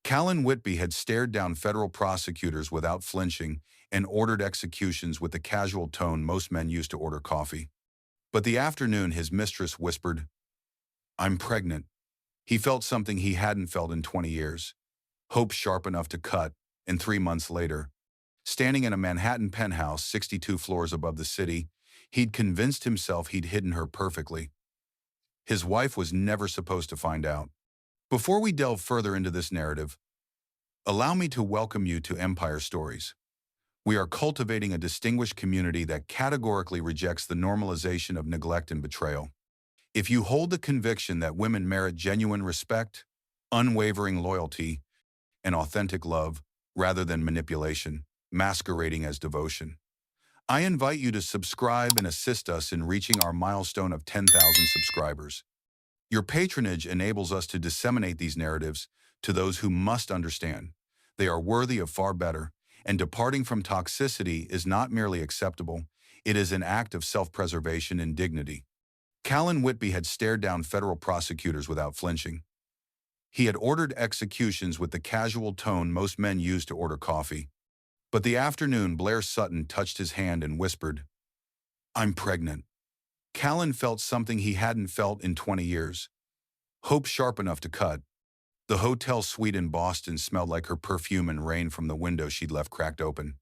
Callen Whitby had stared down federal prosecutors without flinching and ordered executions with the casual tone most men use to order coffee. But the afternoon his mistress whispered, "I'm pregnant." He felt something he hadn't felt in 20 years. Hope sharp enough to cut, and 3 months later, standing in a Manhattan penthouse 62 floors above the city, he'd convinced himself he'd hidden her perfectly. His wife was never supposed to find out. Before we delve further into this narrative, allow me to welcome you to Empire Stories. We are cultivating a distinguished community that categorically rejects the normalization of neglect and betrayal. If you hold the conviction that women merit genuine respect, unwavering loyalty, and authentic love, rather than manipulation, masquerading as devotion, I invite you to subscribe and assist us in reaching our milestone of 10,000 subscribers. Your patronage enables us to disseminate these narratives to those who must understand they are worthy of far better, and departing from toxicity is not merely acceptable, it is an act of self-preservation and dignity. Callen Whitby had stared down federal prosecutors without flinching. He had ordered executions with the casual tone most men use to order coffee. But the afternoon Blair Sutton touched his hand and whispered, "I'm pregnant." Callen felt something he hadn't felt in 20 years. Hope sharp enough to cut. The hotel suite in Boston smelled like her perfume and rain from the window she'd left cracked open.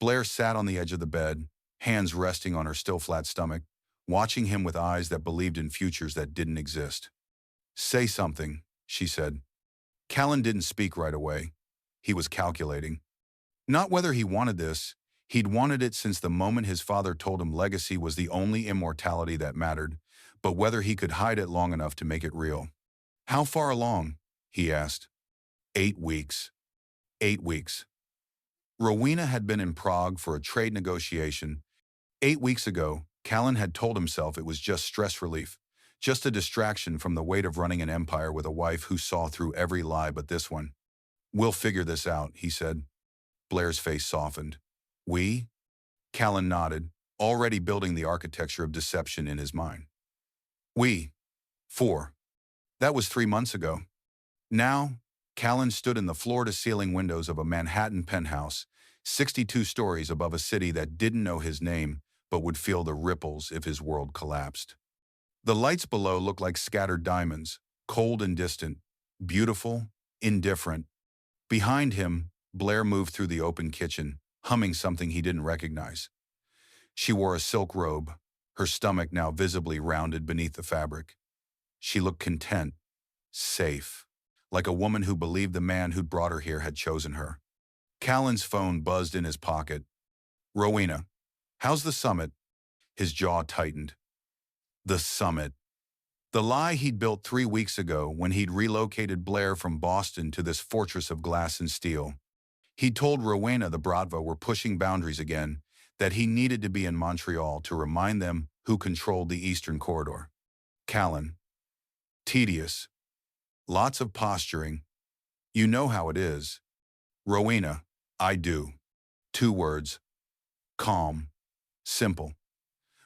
Blair sat on the edge of the bed, hands resting on her still flat stomach, watching him with eyes that believed in futures that didn't exist. "Say something," she said. Callen didn't speak right away. He was calculating. Not whether he wanted this. He'd wanted it since the moment his father told him legacy was the only immortality that mattered, but whether he could hide it long enough to make it real. "How far along?" he asked. 8 weeks. 8 weeks. Rowena had been in Prague for a trade negotiation. 8 weeks ago, Callen had told himself it was just stress relief, just a distraction from the weight of running an empire with a wife who saw through every lie but this one. "We'll figure this out," he said. Blair's face softened. "We?" Callen nodded, already building the architecture of deception in his mind. "We. 4. That was 3 months ago." Now, Callen stood in the floor-to-ceiling windows of a Manhattan penthouse, 62 stories above a city that didn't know his name but would feel the ripples if his world collapsed. The lights below looked like scattered diamonds, cold and distant, beautiful, indifferent. Behind him, Blair moved through the open kitchen, humming something he didn't recognize. She wore a silk robe, her stomach now visibly rounded beneath the fabric. She looked content, safe, like a woman who believed the man who'd brought her here had chosen her. Callen's phone buzzed in his pocket. "Rowena, how's the summit?" His jaw tightened. The summit. The lie he'd built 3 weeks ago when he'd relocated Blair from Boston to this fortress of glass and steel. He'd told Rowena the Bratva were pushing boundaries again, that he needed to be in Montreal to remind them who controlled the Eastern Corridor. Callen. Tedious. Lots of posturing. "You know how it is." "Rowena, I do." 2 words. Calm. Simple.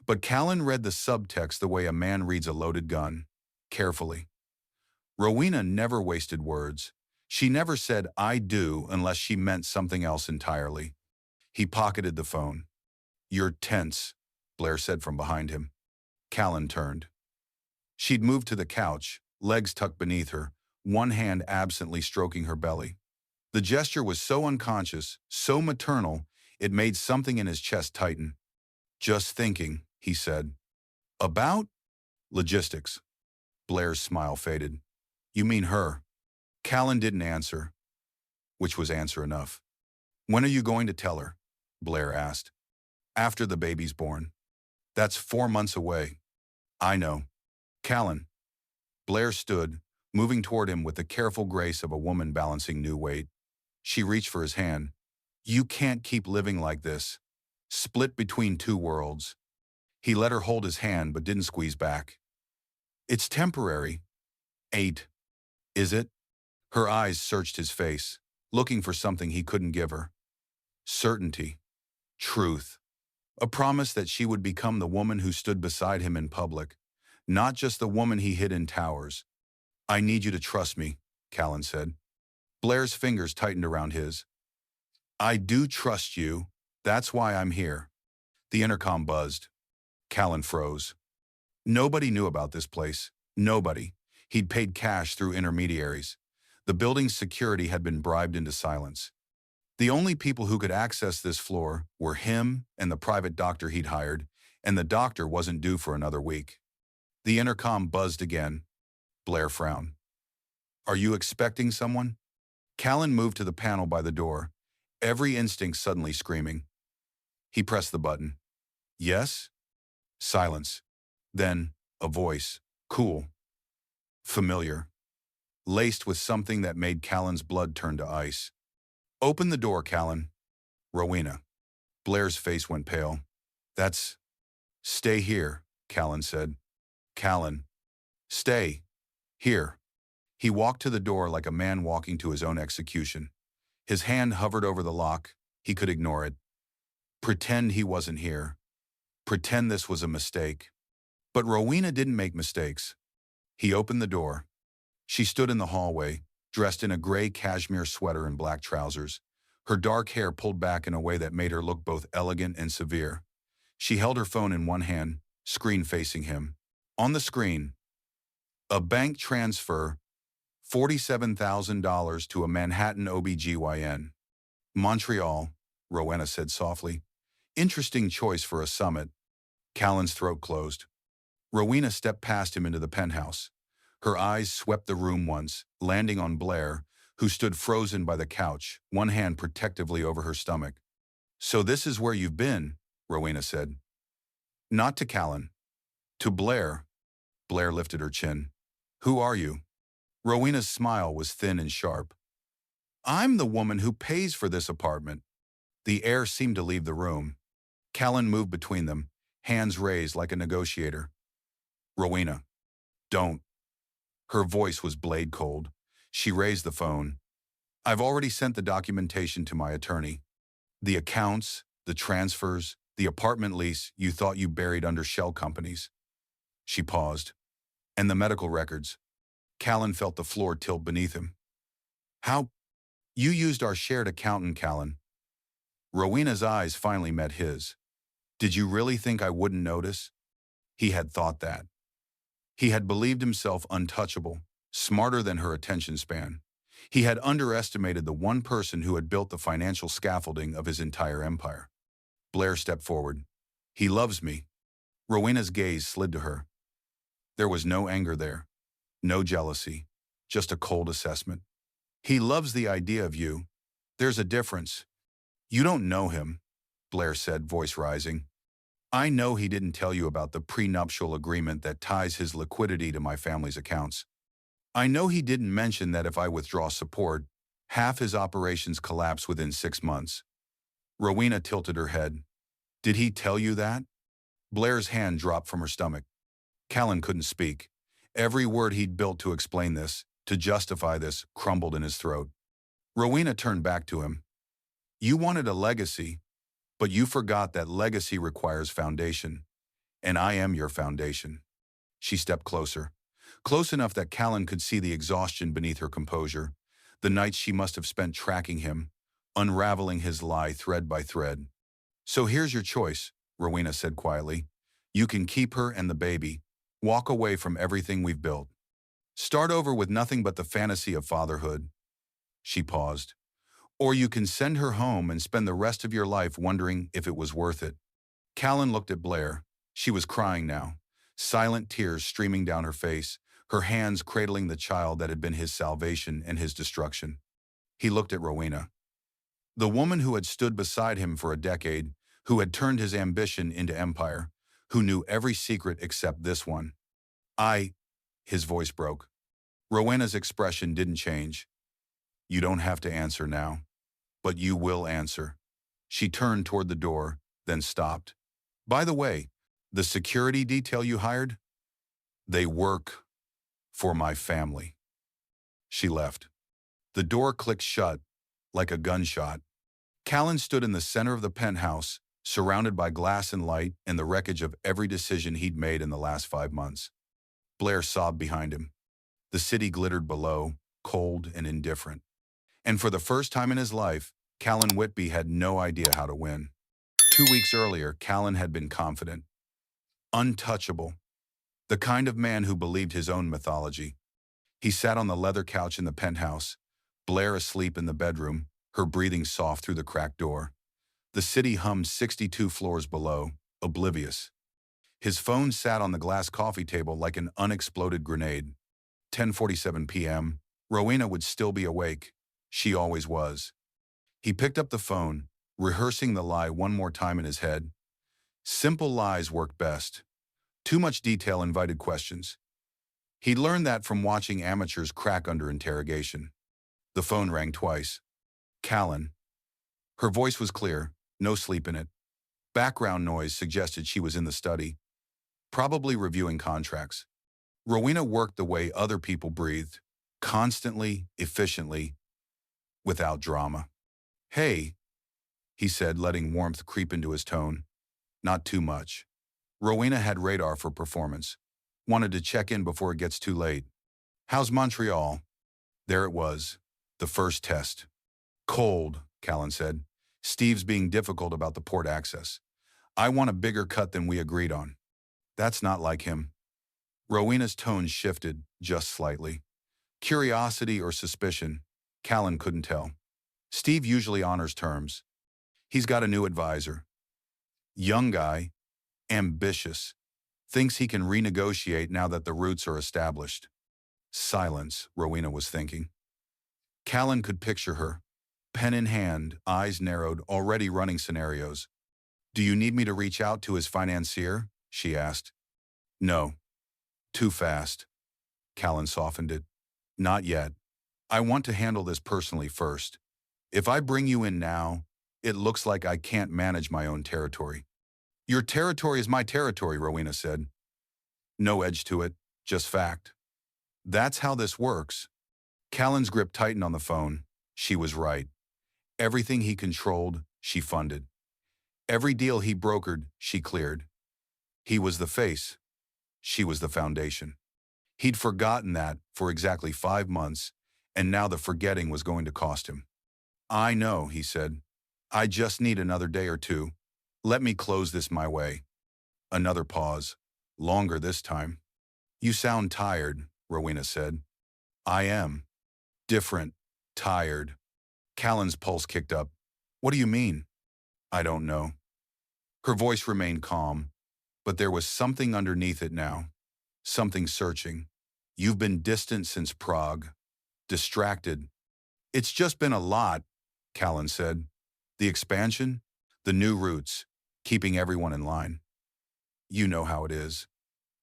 But Callen read the subtext the way a man reads a loaded gun, carefully. Rowena never wasted words. She never said, "I do," unless she meant something else entirely. He pocketed the phone. "You're tense," Blair said from behind him. Callen turned. She'd moved to the couch, legs tucked beneath her, one hand absently stroking her belly. The gesture was so unconscious, so maternal, it made something in his chest tighten. "Just thinking," he said. "About?" "Logistics." Blair's smile faded. "You mean her?" Callen didn't answer, which was answer enough. "When are you going to tell her?" Blair asked. "After the baby's born." "That's 4 months away." "I know." "Callen." Blair stood, moving toward him with the careful grace of a woman balancing new weight. She reached for his hand. "You can't keep living like this, split between 2 worlds." He let her hold his hand but didn't squeeze back. "It's temporary." "Ain't. Is it?" Her eyes searched his face, looking for something he couldn't give her. Certainty. Truth. A promise that she would become the woman who stood beside him in public, not just the woman he hid in towers. "I need you to trust me," Callen said. Blair's fingers tightened around his. I do trust you. That's why I'm here. The intercom buzzed. Callen froze. Nobody knew about this place. Nobody. He'd paid cash through intermediaries. The building's security had been bribed into silence. The only people who could access this floor were him and the private doctor he'd hired, and the doctor wasn't due for another week. The intercom buzzed again. Blair frowned. Are you expecting someone? Callen moved to the panel by the door, every instinct suddenly screaming. He pressed the button. Yes? Silence. Then, a voice. Cool. Familiar. Laced with something that made Callen's blood turn to ice. Open the door, Callen. Rowena. Blair's face went pale. That's... Stay here, Callen said. Callen. Stay. Here. He walked to the door like a man walking to his own execution. His hand hovered over the lock. He could ignore it. Pretend he wasn't here. Pretend this was a mistake. But Rowena didn't make mistakes. He opened the door. She stood in the hallway, dressed in a gray cashmere sweater and black trousers, her dark hair pulled back in a way that made her look both elegant and severe. She held her phone in one hand, screen facing him. On the screen, a bank transfer, $47,000 to a Manhattan OBGYN. Montreal, Rowena said softly. Interesting choice for a summit. Callen's throat closed. Rowena stepped past him into the penthouse. Her eyes swept the room once, landing on Blair, who stood frozen by the couch, one hand protectively over her stomach. So this is where you've been, Rowena said. Not to Callen. To Blair. Blair lifted her chin. Who are you? Rowena's smile was thin and sharp. I'm the woman who pays for this apartment. The air seemed to leave the room. Callen moved between them, hands raised like a negotiator. Rowena. Don't. Her voice was blade cold. She raised the phone. I've already sent the documentation to my attorney. The accounts, the transfers, the apartment lease you thought you buried under shell companies. She paused. And the medical records. Callen felt the floor tilt beneath him. How? You used our shared accountant, Callen. Rowena's eyes finally met his. Did you really think I wouldn't notice? He had thought that. He had believed himself untouchable, smarter than her attention span. He had underestimated the one person who had built the financial scaffolding of his entire empire. Blair stepped forward. He loves me. Rowena's gaze slid to her. There was no anger there, no jealousy, just a cold assessment. He loves the idea of you. There's a difference. You don't know him, Blair said, voice rising. I know he didn't tell you about the prenuptial agreement that ties his liquidity to my family's accounts. I know he didn't mention that if I withdraw support, half his operations collapse within 6 months. Rowena tilted her head. Did he tell you that? Blair's hand dropped from her stomach. Callen couldn't speak. Every word he'd built to explain this, to justify this, crumbled in his throat. Rowena turned back to him. You wanted a legacy, but you forgot that legacy requires foundation, and I am your foundation. She stepped closer, close enough that Callen could see the exhaustion beneath her composure, the nights she must have spent tracking him, unraveling his lie thread by thread. So here's your choice, Rowena said quietly. You can keep her and the baby, walk away from everything we've built. Start over with nothing but the fantasy of fatherhood. She paused. Or you can send her home and spend the rest of your life wondering if it was worth it. Callen looked at Blair. She was crying now, silent tears streaming down her face, her hands cradling the child that had been his salvation and his destruction. He looked at Rowena, the woman who had stood beside him for a decade, who had turned his ambition into empire, who knew every secret except this one. His voice broke. Rowena's expression didn't change. You don't have to answer now. But you will answer. She turned toward the door, then stopped. By the way, the security detail you hired? They work for my family. She left. The door clicked shut, like a gunshot. Callen stood in the center of the penthouse, surrounded by glass and light and the wreckage of every decision he'd made in the last 5 months. Blair sobbed behind him. The city glittered below, cold and indifferent. And for the first time in his life, Callen Whitby had no idea how to win. 2 weeks earlier, Callen had been confident, untouchable, the kind of man who believed his own mythology. He sat on the leather couch in the penthouse, Blair asleep in the bedroom, her breathing soft through the cracked door. The city hummed 62 floors below, oblivious. His phone sat on the glass coffee table like an unexploded grenade. 10:47 p.m. Rowena would still be awake. She always was. He picked up the phone, rehearsing the lie one more time in his head. Simple lies work best. Too much detail invited questions. He'd learned that from watching amateurs crack under interrogation. The phone rang twice. Callen. Her voice was clear, no sleep in it. Background noise suggested she was in the study, probably reviewing contracts. Rowena worked the way other people breathed, constantly, efficiently, without drama. "Hey," he said, letting warmth creep into his tone. Not too much. Rowena had radar for performance. Wanted to check in before it gets too late. "How's Montreal?" There it was, the first test. "Cold," Callen said. "Steve's being difficult about the port access. I want a bigger cut than we agreed on." That's not like him. Rowena's tone shifted, just slightly. Curiosity or suspicion, Callen couldn't tell. Steve usually honors terms. He's got a new advisor. Young guy, ambitious, thinks he can renegotiate now that the roots are established. Silence, Rowena was thinking. Callen could picture her, pen in hand, eyes narrowed, already running scenarios. "Do you need me to reach out to his financier?" she asked. "No. Too fast." Callen softened it. "Not yet. I want to handle this personally first. If I bring you in now, it looks like I can't manage my own territory." "Your territory is my territory," Rowena said. No edge to it, just fact. "That's how this works." Callen's grip tightened on the phone. She was right. Everything he controlled, she funded. Every deal he brokered, she cleared. He was the face. She was the foundation. He'd forgotten that for exactly 5 months, and now the forgetting was going to cost him. "I know," he said. "I just need another day or two. Let me close this my way." Another pause. Longer this time. "You sound tired," Rowena said. "I am. Different. Tired." Callen's pulse kicked up. "What do you mean?" "I don't know." Her voice remained calm, but there was something underneath it now. Something searching. "You've been distant since Prague. Distracted." "It's just been a lot," Callen said. "The expansion, the new routes, keeping everyone in line. You know how it is."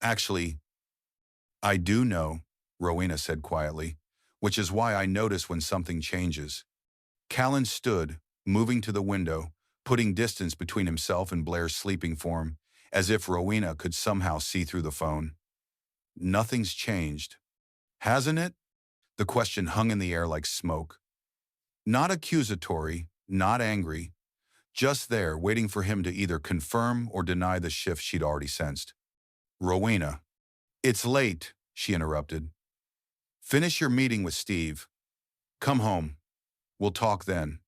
"Actually, I do know," Rowena said quietly, "which is why I notice when something changes." Callen stood, moving to the window, putting distance between himself and Blair's sleeping form, as if Rowena could somehow see through the phone. "Nothing's changed. Hasn't it?" The question hung in the air like smoke. Not accusatory, not angry, just there waiting for him to either confirm or deny the shift she'd already sensed. "Rowena." "It's late," she interrupted. "Finish your meeting with Steve. Come home. We'll talk then."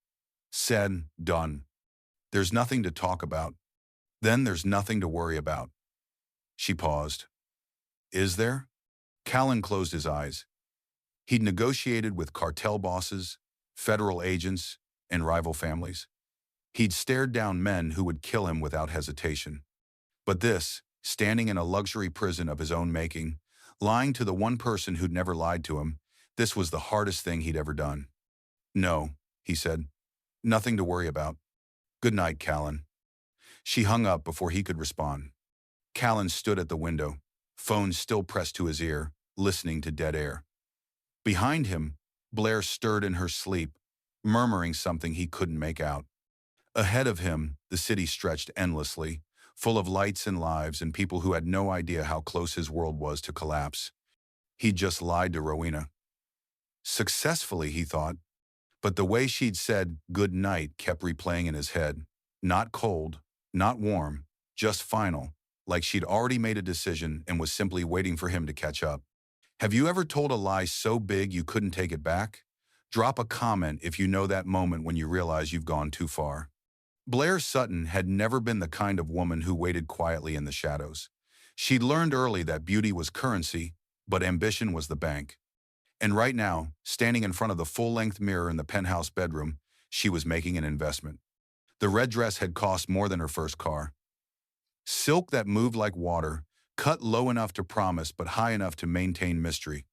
Said, done. There's nothing to talk about. Then there's nothing to worry about. She paused. "Is there?" Callen closed his eyes. He'd negotiated with cartel bosses, federal agents, and rival families. He'd stared down men who would kill him without hesitation. But this, standing in a luxury prison of his own making, lying to the one person who'd never lied to him, this was the hardest thing he'd ever done. "No," he said. "Nothing to worry about. Good night, Callen." She hung up before he could respond. Callen stood at the window, phone still pressed to his ear, listening to dead air. Behind him, Blair stirred in her sleep, murmuring something he couldn't make out. Ahead of him, the city stretched endlessly, full of lights and lives and people who had no idea how close his world was to collapse. He'd just lied to Rowena. Successfully, he thought. But the way she'd said good night kept replaying in his head. Not cold, not warm, just final, like she'd already made a decision and was simply waiting for him to catch up. "Have you ever told a lie so big you couldn't take it back?" Drop a comment if you know that moment when you realize you've gone too far. Blair Sutton had never been the kind of woman who waited quietly in the shadows. She'd learned early that beauty was currency, but ambition was the bank. And right now, standing in front of the full-length mirror in the penthouse bedroom, she was making an investment. The red dress had cost more than her first car. Silk that moved like water, cut low enough to promise but high enough to maintain mystery.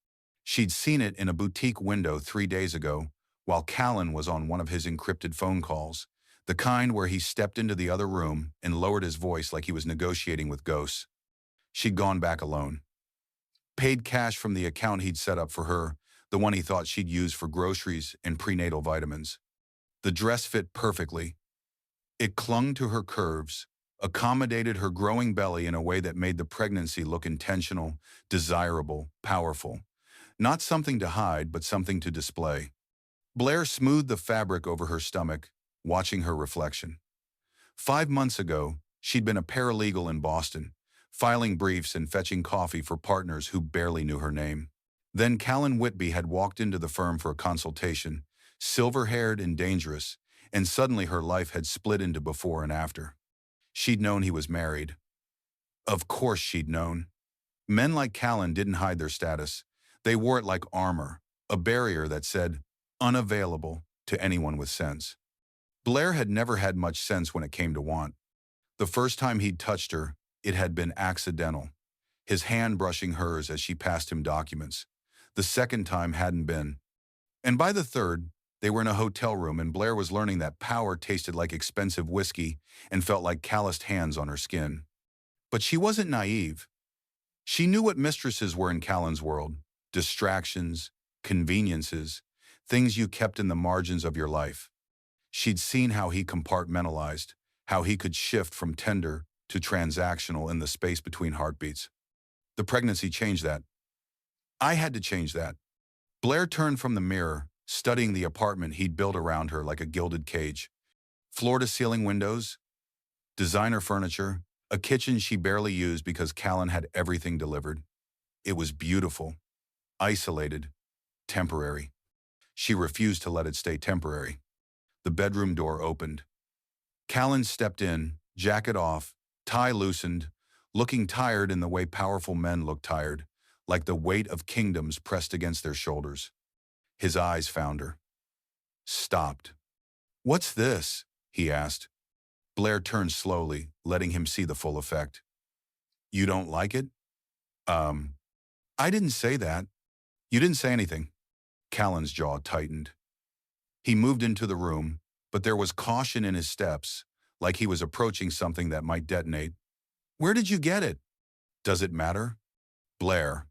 She'd seen it in a boutique window 3 days ago, while Callen was on one of his encrypted phone calls, the kind where he stepped into the other room and lowered his voice like he was negotiating with ghosts. She'd gone back alone. Paid cash from the account he'd set up for her, the one he thought she'd use for groceries and prenatal vitamins. The dress fit perfectly. It clung to her curves, accommodated her growing belly in a way that made the pregnancy look intentional, desirable, powerful. Not something to hide, but something to display. Blair smoothed the fabric over her stomach, watching her reflection. 5 months ago, she'd been a paralegal in Boston, filing briefs and fetching coffee for partners who barely knew her name. Then Callen Whitby had walked into the firm for a consultation, silver-haired and dangerous, and suddenly her life had split into before and after. She'd known he was married. Of course she'd known. Men like Callen didn't hide their status. They wore it like armor, a barrier that said, unavailable to anyone with sense. Blair had never had much sense when it came to want. The first time he'd touched her, it had been accidental, his hand brushing hers as she passed him documents. The second time hadn't been. And by the third, they were in a hotel room and Blair was learning that power tasted like expensive whiskey and felt like calloused hands on her skin. But she wasn't naive. She knew what mistresses were in Callen's world: distractions, conveniences, things you kept in the margins of your life. She'd seen how he compartmentalized, how he could shift from tender to transactional in the space between heartbeats. The pregnancy changed that. I had to change that. Blair turned from the mirror, studying the apartment he'd built around her like a gilded cage. Floor-to-ceiling windows, designer furniture, a kitchen she barely used because Callen had everything delivered. It was beautiful, isolated, temporary. She refused to let it stay temporary. The bedroom door opened. Callen stepped in, jacket off, tie loosened, looking tired in the way powerful men look tired, like the weight of kingdoms pressed against their shoulders. His eyes found her. Stopped. "What's this?" he asked. Blair turned slowly, letting him see the full effect. "You don't like it?" I didn't say that." "You didn't say anything." Callen's jaw tightened. He moved into the room, but there was caution in his steps, like he was approaching something that might detonate. "Where did you get it?" "Does it matter?" "Blair,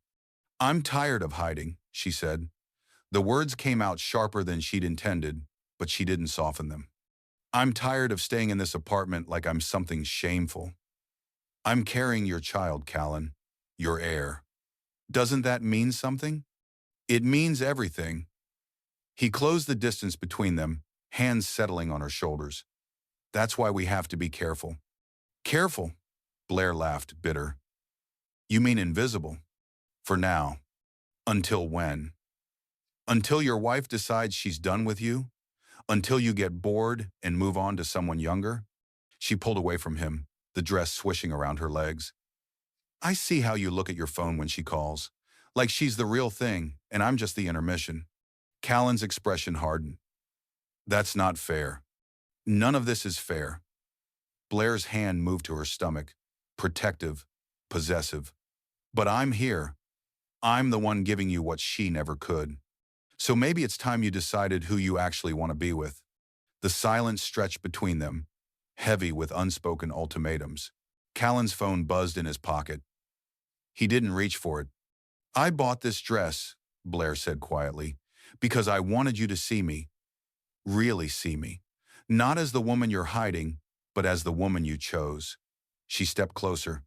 I'm tired of hiding," she said. The words came out sharper than she'd intended, but she didn't soften them. "I'm tired of staying in this apartment like I'm something shameful. I'm carrying your child, Callen, your heir. Doesn't that mean something?" "It means everything." He closed the distance between them, hands settling on her shoulders. "That's why we have to be careful." "Careful?" Blair laughed, bitter. "You mean invisible? For now. Until when? Until your wife decides she's done with you? Until you get bored and move on to someone younger?" She pulled away from him, the dress swishing around her legs. "I see how you look at your phone when she calls. Like she's the real thing, and I'm just the intermission." Callen's expression hardened. "That's not fair. None of this is fair." Blair's hand moved to her stomach, protective, possessive. "But I'm here. I'm the one giving you what she never could. So maybe it's time you decided who you actually want to be with." The silence stretched between them, heavy with unspoken ultimatums. Callen's phone buzzed in his pocket. He didn't reach for it. "I bought this dress," Blair said quietly, "because I wanted you to see me. Really see me. Not as the woman you're hiding, but as the woman you chose." She stepped closer.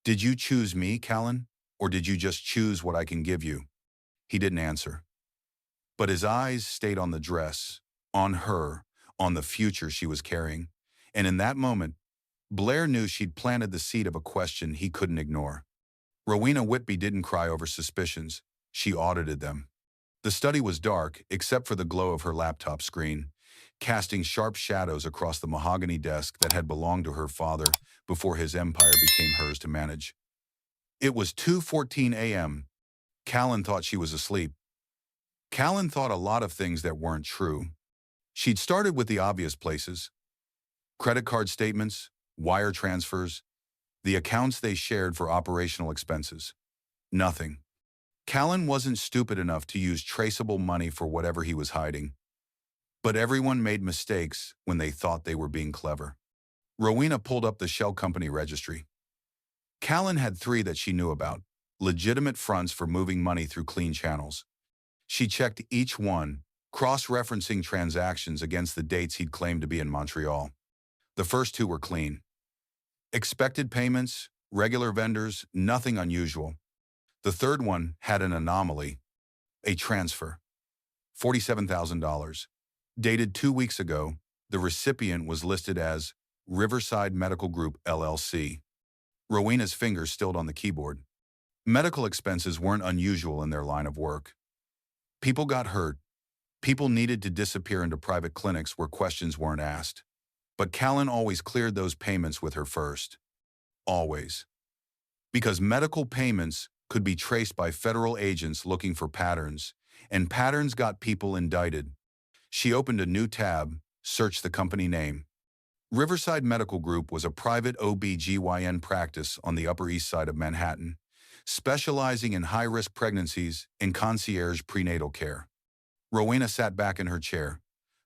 "Did you choose me, Callen? Or did you just choose what I can give you?" He didn't answer. But his eyes stayed on the dress, on her, on the future she was carrying. And in that moment, Blair knew she'd planted the seed of a question he couldn't ignore. Rowena Whitby didn't cry over suspicions. She audited them. The study was dark, except for the glow of her laptop screen, casting sharp shadows across the mahogany desk that had belonged to her father before his empire became hers to manage. It was 2:14 a.m. Callen thought she was asleep. Callen thought a lot of things that weren't true. She'd started with the obvious places: credit card statements, wire transfers, the accounts they shared for operational expenses. Nothing. Callen wasn't stupid enough to use traceable money for whatever he was hiding. But everyone made mistakes when they thought they were being clever. Rowena pulled up the shell company registry. Callen had three that she knew about, legitimate fronts for moving money through clean channels. She checked each one, cross-referencing transactions against the dates he'd claimed to be in Montreal. The first two were clean. Expected payments, regular vendors, nothing unusual. The third one had an anomaly: a transfer. $47,000. Dated 2 weeks ago, the recipient was listed as Riverside Medical Group, LLC. Rowena's fingers stilled on the keyboard. Medical expenses weren't unusual in their line of work. People got hurt. People needed to disappear into private clinics where questions weren't asked. But Callen always cleared those payments with her first. Always. Because medical payments could be traced by federal agents looking for patterns, and patterns got people indicted. She opened a new tab, searched the company name. Riverside Medical Group was a private OB/GYN practice on the Upper East Side of Manhattan, specializing in high-risk pregnancies and concierge prenatal care. Rowena sat back in her chair,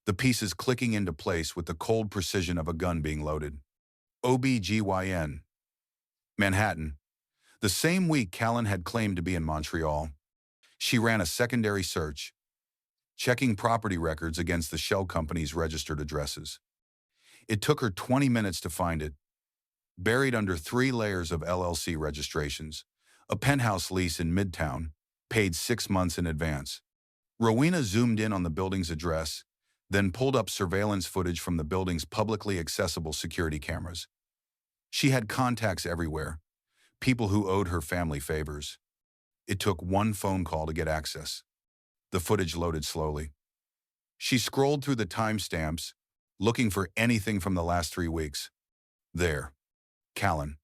the pieces clicking into place with the cold precision of a gun being loaded. OB/GYN. Manhattan. The same week Callen had claimed to be in Montreal. She ran a secondary search, checking property records against the shell company's registered addresses. It took her 20 minutes to find it, buried under 3 layers of LLC registrations, a penthouse lease in Midtown, paid 6 months in advance. Rowena zoomed in on the building's address, then pulled up surveillance footage from the building's publicly accessible security cameras. She had contacts everywhere, people who owed her family favors. It took one phone call to get access. The footage loaded slowly. She scrolled through the timestamps, looking for anything from the last 3 weeks. There. Callen.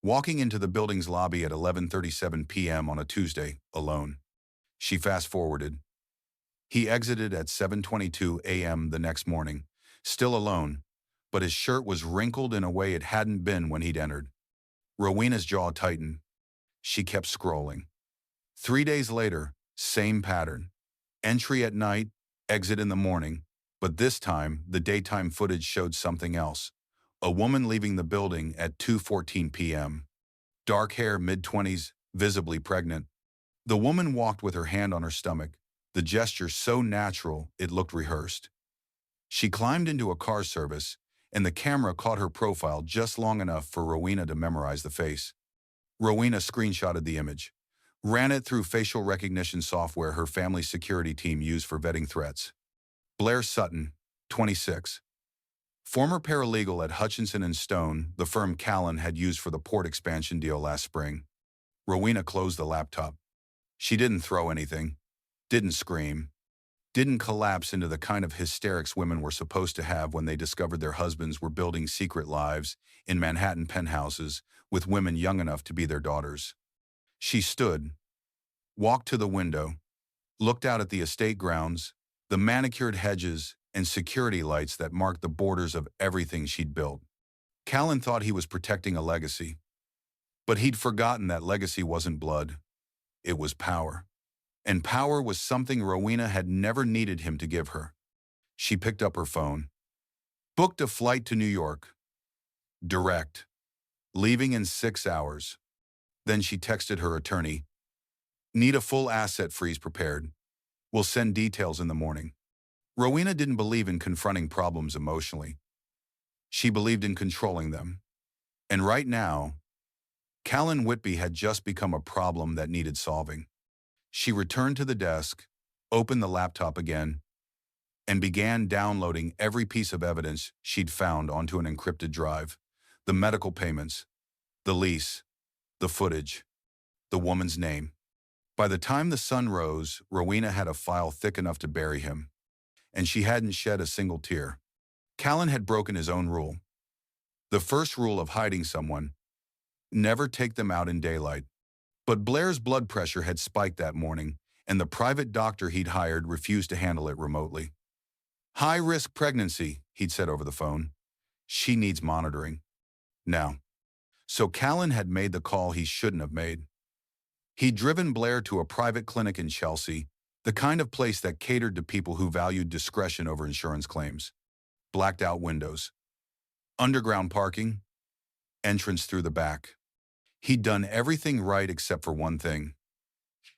Walking into the building's lobby at 11:37 p.m. on a Tuesday, alone. She fast-forwarded. He exited at 7:22 a.m. the next morning, still alone, but his shirt was wrinkled in a way it hadn't been when he'd entered. Rowena's jaw tightened. She kept scrolling. 3 days later, same pattern. Entry at night, exit in the morning, but this time, the daytime footage showed something else. A woman leaving the building at 2:14 p.m. Dark hair, mid-20s, visibly pregnant. The woman walked with her hand on her stomach, the gesture so natural it looked rehearsed. She climbed into a car service, and the camera caught her profile just long enough for Rowena to memorize the face. Rowena screenshotted the image, ran it through facial recognition software her family's security team used for vetting threats. Blair Sutton, 26. Former paralegal at Hutchinson & Stone, the firm Callen had used for the port expansion deal last spring. Rowena closed the laptop. She didn't throw anything, didn't scream, didn't collapse into the kind of hysterics women were supposed to have when they discovered their husbands were building secret lives in Manhattan penthouses with women young enough to be their daughters. She stood, walked to the window, looked out at the estate grounds, the manicured hedges and security lights that marked the borders of everything she'd built. Callen thought he was protecting a legacy, but he'd forgotten that legacy wasn't blood. It was power. And power was something Rowena had never needed him to give her. She picked up her phone. Booked a flight to New York. Direct. Leaving in 6 hours. Then she texted her attorney. Need a full asset freeze prepared. We'll send details in the morning. Rowena didn't believe in confronting problems emotionally. She believed in controlling them. And right now, Callen Whitby had just become a problem that needed solving. She returned to the desk, opened the laptop again, and began downloading every piece of evidence she'd found onto an encrypted drive. The medical payments, the lease, the footage, the woman's name. By the time the sun rose, Rowena had a file thick enough to bury him, and she hadn't shed a single tear. Callen had broken his own rule. The first rule of hiding someone: never take them out in daylight. But Blair's blood pressure had spiked that morning, and the private doctor he'd hired refused to handle it remotely. High-risk pregnancy, he'd said over the phone. She needs monitoring. Now. So Callen had made the call he shouldn't have made. He'd driven Blair to a private clinic in Chelsea, the kind of place that catered to people who valued discretion over insurance claims. Blacked-out windows, underground parking, entrance through the back. He'd done everything right except for one thing.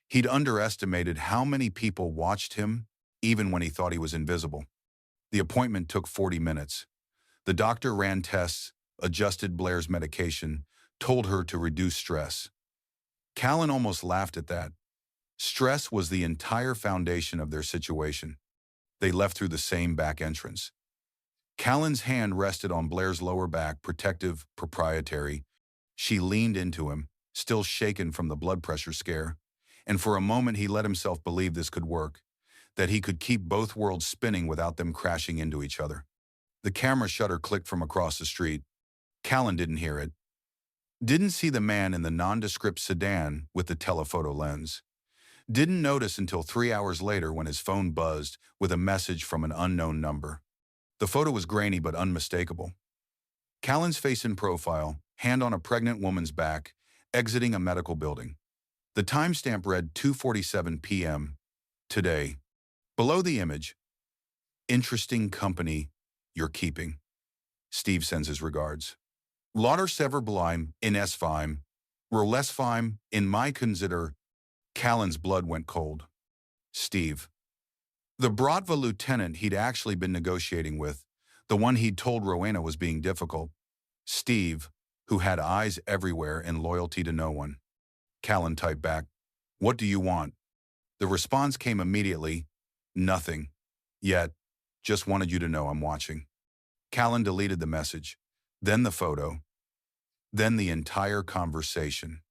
He'd underestimated how many people watched him, even when he thought he was invisible. The appointment took 40 minutes. The doctor ran tests, adjusted Blair's medication, told her to reduce stress. Callen almost laughed at that. Stress was the entire foundation of their situation. They left through the same back entrance. Callen's hand rested on Blair's lower back, protective, proprietary. She leaned into him, still shaken from the blood pressure scare, and for a moment he let himself believe this could work, that he could keep both worlds spinning without them crashing into each other. The camera shutter clicked from across the street. Callen didn't hear it. Didn't see the man in the nondescript sedan with the telephoto lens. Didn't notice until 3 hours later when his phone buzzed with a message from an unknown number. The photo was grainy but unmistakable. Callen's face in profile, hand on a pregnant woman's back, exiting a medical building. The timestamp read 2:47 p.m. today. Below the image, interesting company you're keeping. Steve sends his regards. Lauter sever Blime in S5, Rolesfime in my consider. Callen's blood went cold. Steve. The Bratva lieutenant he'd actually been negotiating with, the one he'd told Rowena was being difficult. Steve, who had eyes everywhere and loyalty to no one. Callen typed back, "What do you want?" The response came immediately, "Nothing. Yet, just wanted you to know I'm watching." Callen deleted the message, then the photo, then the entire conversation.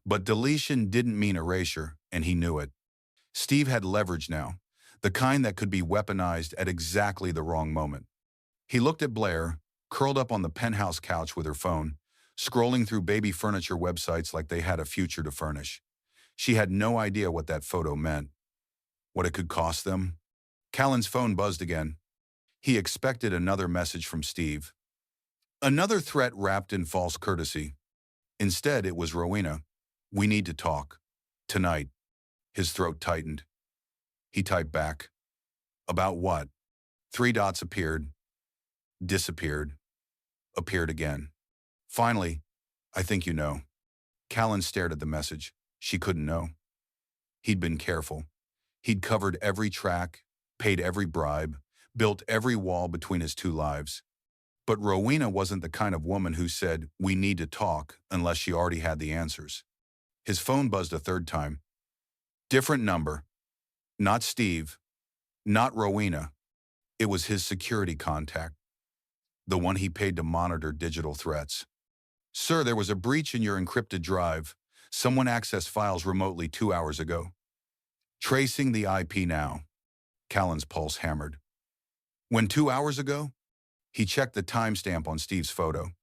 But deletion didn't mean erasure, and he knew it. Steve had leverage now, the kind that could be weaponized at exactly the wrong moment. He looked at Blair, curled up on the penthouse couch with her phone, scrolling through baby furniture websites like they had a future to furnish. She had no idea what that photo meant, what it could cost them. Callen's phone buzzed again. He expected another message from Steve. Another threat wrapped in false courtesy. Instead, it was Rowena. "We need to talk. Tonight." His throat tightened. He typed back. "About what?" 3 dots appeared, disappeared, appeared again. Finally, "I think you know." Callen stared at the message. She couldn't know. He'd been careful. He'd covered every track, paid every bribe, built every wall between his two lives. But Rowena wasn't the kind of woman who said, "We need to talk," unless she already had the answers. His phone buzzed a third time. Different number. Not Steve. Not Rowena. It was his security contact. The one he paid to monitor digital threats. "Sir, there was a breach in your encrypted drive. Someone accessed files remotely 2 hours ago. Tracing the IP now." Callen's pulse hammered. When 2 hours ago? He checked the timestamp on Steve's photo.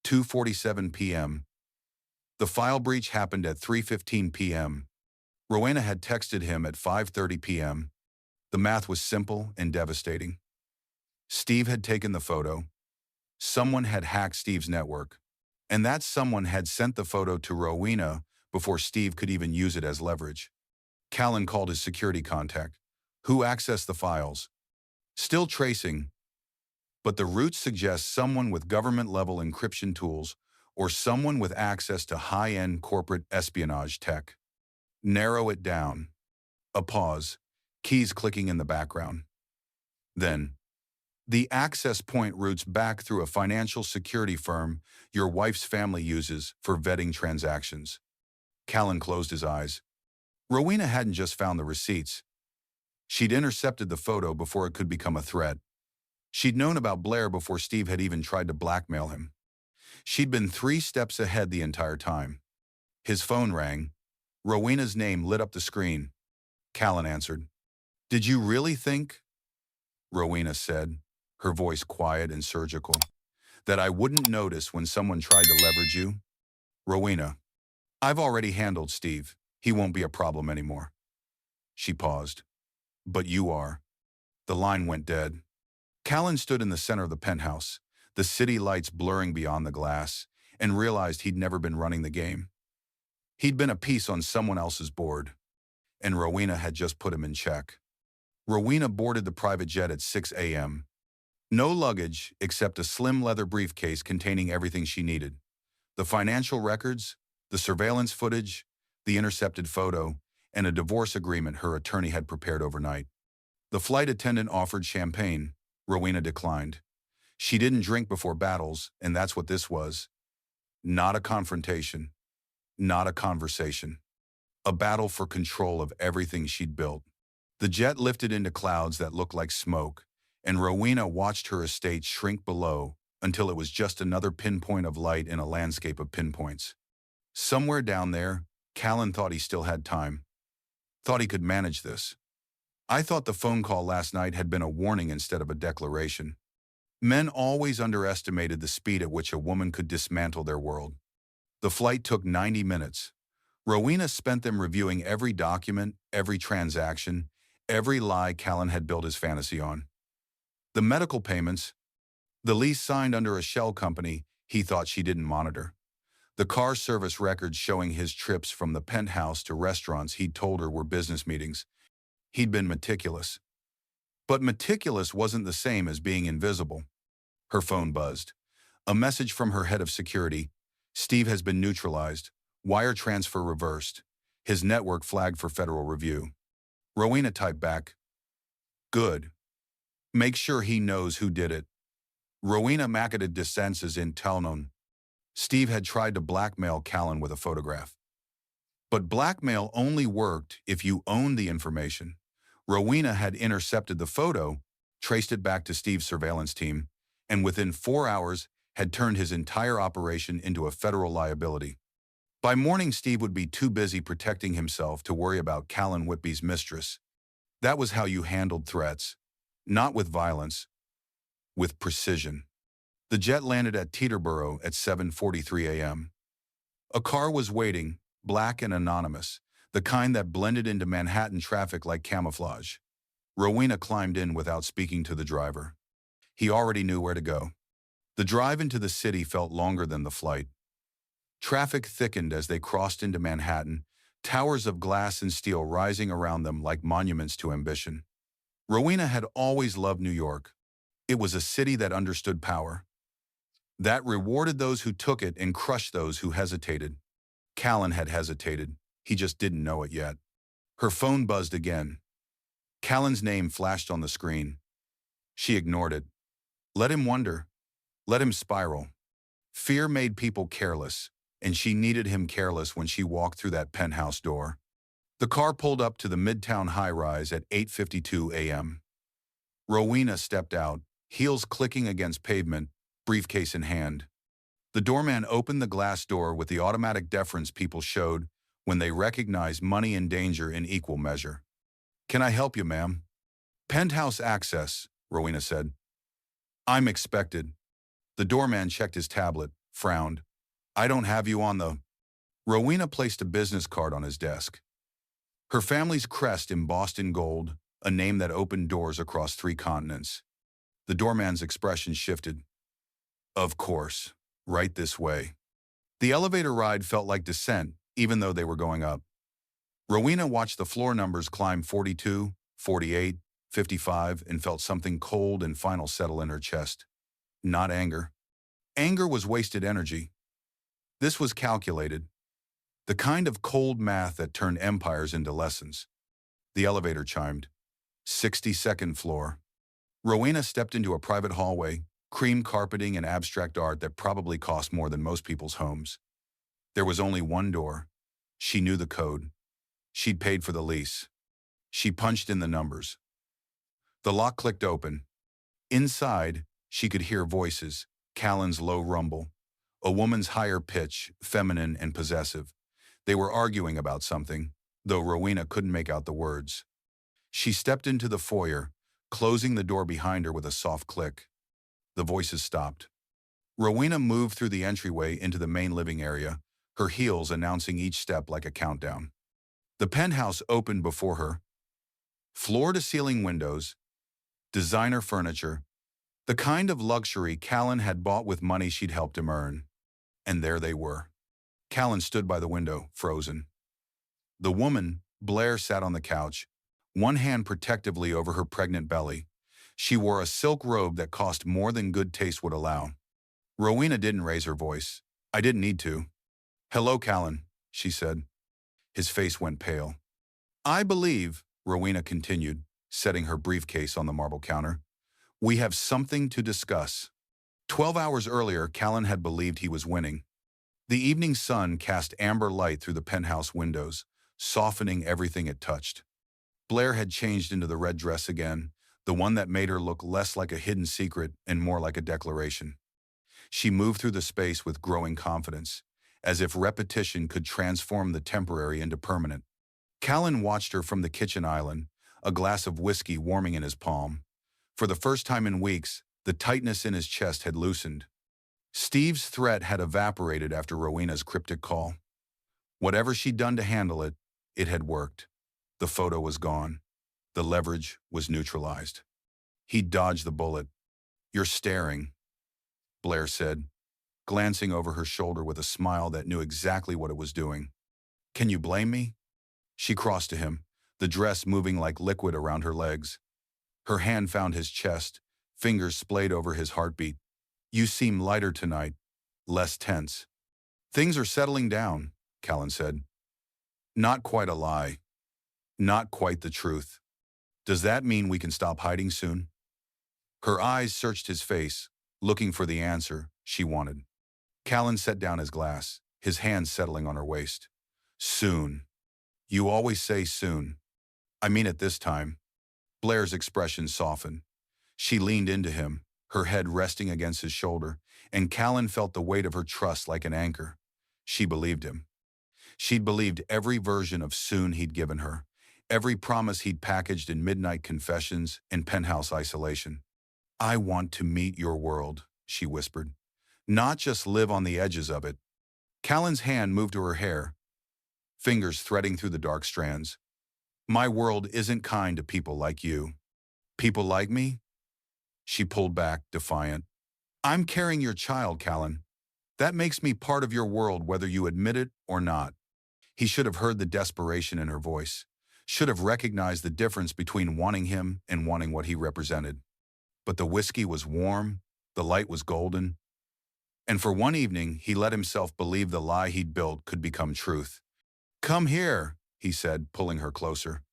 2:47 p.m. The file breach happened at 3:15 p.m. Rowena had texted him at 5:30 p.m. The math was simple and devastating. Steve had taken the photo. Someone had hacked Steve's network. And that someone had sent the photo to Rowena before Steve could even use it as leverage. Callen called his security contact. "Who accessed the files?" "Still tracing. But the roots suggest someone with government-level encryption tools or someone with access to high-end corporate espionage tech." "Narrow it down." A pause, keys clicking in the background. Then, "The access point routes back through a financial security firm your wife's family uses for vetting transactions." Callen closed his eyes. Rowena hadn't just found the receipts. She'd intercepted the photo before it could become a threat. She'd known about Blair before Steve had even tried to blackmail him. She'd been 3 steps ahead the entire time. His phone rang. Rowena's name lit up the screen. Callen answered. Did you really think, Rowena said, her voice quiet and surgical, that I wouldn't notice when someone tried to leverage you? Rowena, I've already handled Steve. He won't be a problem anymore. She paused. But you are. The line went dead. Callen stood in the center of the penthouse, the city lights blurring beyond the glass, and realized he'd never been running the game. He'd been a piece on someone else's board, and Rowena had just put him in check. Rowena boarded the private jet at 6 a.m. No luggage except a slim leather briefcase containing everything she needed. The financial records, the surveillance footage, the intercepted photo, and a divorce agreement her attorney had prepared overnight. The flight attendant offered champagne. Rowena declined. She didn't drink before battles, and that's what this was. Not a confrontation. Not a conversation. A battle for control of everything she'd built. The jet lifted into clouds that looked like smoke, and Rowena watched her estate shrink below until it was just another pinpoint of light in a landscape of pinpoints. Somewhere down there, Callen thought he still had time. Thought he could manage this. I thought the phone call last night had been a warning instead of a declaration. Men always underestimated the speed at which a woman could dismantle their world. The flight took 90 minutes. Rowena spent them reviewing every document, every transaction, every lie Callen had built his fantasy on. The medical payments, the lease signed under a shell company he thought she didn't monitor. The car service records showing his trips from the penthouse to restaurants he'd told her were business meetings. He'd been meticulous. But meticulous wasn't the same as being invisible. Her phone buzzed. A message from her head of security. Steve has been neutralized. Wire transfer reversed. His network flagged for federal review. Rowena typed back, "Good. Make sure he knows who did it." Rowena marketed dissenses in Telnon. Steve had tried to blackmail Callen with a photograph. But blackmail only worked if you owned the information. Rowena had intercepted the photo, traced it back to Steve's surveillance team, and within 4 hours had turned his entire operation into a federal liability. By morning, Steve would be too busy protecting himself to worry about Callen Whitby's mistress. That was how you handled threats. Not with violence, with precision. The jet landed at Teterboro at 7:43 a.m. A car was waiting, black and anonymous, the kind that blended into Manhattan traffic like camouflage. Rowena climbed in without speaking to the driver. He already knew where to go. The drive into the city felt longer than the flight. Traffic thickened as they crossed into Manhattan, towers of glass and steel rising around them like monuments to ambition. Rowena had always loved New York. It was a city that understood power, that rewarded those who took it and crushed those who hesitated. Callen had hesitated. He just didn't know it yet. Her phone buzzed again. Callen's name flashed on the screen. She ignored it. Let him wonder. Let him spiral. Fear made people careless, and she needed him careless when she walked through that penthouse door. The car pulled up to the Midtown high-rise at 8:52 a.m. Rowena stepped out, heels clicking against pavement, briefcase in hand. The doorman opened the glass door with the automatic deference people showed when they recognized money and danger in equal measure. "Can I help you, ma'am?" "Penthouse access," Rowena said. "I'm expected." The doorman checked his tablet, frowned. "I don't have you on the—" Rowena placed a business card on his desk. Her family's crest embossed in gold, a name that opened doors across 3 continents. The doorman's expression shifted. "Of course, right this way." The elevator ride felt like descent, even though they were going up. Rowena watched the floor numbers climb 42, 48, 55, and felt something cold and final settle in her chest. Not anger. Anger was wasted energy. This was calculated. The kind of cold math that turned empires into lessons. The elevator chimed. 62nd floor. Rowena stepped into a private hallway, cream carpeting and abstract art that probably cost more than most people's homes. There was only one door. She knew the code. She'd paid for the lease. She punched in the numbers. The lock clicked open. Inside, she could hear voices, Callen's low rumble, a woman's higher pitch, feminine and possessive. They were arguing about something, though Rowena couldn't make out the words. She stepped into the foyer, closing the door behind her with a soft click. The voices stopped. Rowena moved through the entryway into the main living area, her heels announcing each step like a countdown. The penthouse opened before her. Floor-to-ceiling windows, designer furniture, the kind of luxury Callen had bought with money she'd helped him earn. And there they were. Callen stood by the window, frozen. The woman, Blair, sat on the couch, one hand protectively over her pregnant belly. She wore a silk robe that cost more than good taste would allow. Rowena didn't raise her voice. "I didn't need to." "Hello, Callen," she said. His face went pale. "I believe," Rowena continued, setting her briefcase on the marble counter, "we have something to discuss." 12 hours earlier, Callen had believed he was winning. The evening sun cast amber light through the penthouse windows, softening everything it touched. Blair had changed into the red dress again, the one that made her look less like a hidden secret and more like a declaration. She moved through the space with growing confidence, as if repetition could transform the temporary into permanent. Callen watched her from the kitchen island, a glass of whiskey warming in his palm. For the first time in weeks, the tightness in his chest had loosened. Steve's threat had evaporated after Rowena's cryptic call. Whatever she'd done to handle it, it had worked. The photo was gone. The leverage was neutralized. He dodged the bullet. "You're staring," Blair said, glancing over her shoulder with a smile that knew exactly what it was doing. "Can you blame me?" She crossed to him, the dress moving like liquid around her legs. Her hand found his chest, fingers splayed over his heartbeat. "You seem lighter tonight, less tense." "Things are settling down," Callen said. "Not quite a lie. Not quite the truth. Does that mean we can stop hiding soon?" Her eyes searched his face, looking for the answer she wanted. Callen set down his glass, his hands settling on her waist. "Soon. You always say soon. I mean it this time." Blair's expression softened. She leaned into him, her head resting against his shoulder, and Callen felt the weight of her trust like an anchor. She believed him. She'd believed every version of soon he'd given her, every promise he'd packaged in midnight confessions and penthouse isolation. "I want to meet your world," she whispered. "Not just live on the edges of it." Callen's hand moved to her hair, fingers threading through the dark strands. "My world isn't kind to people like you." "People like me?" She pulled back, defiant. "I'm carrying your child, Callen. That makes me part of your world whether you admit it or not." He should have heard the desperation in her voice, should have recognized the difference between wanting him and wanting what he represented. But the whiskey was warm, the light was golden, and for one evening he let himself believe the lie he'd built could become truth. "Come here," he said, pulling her closer.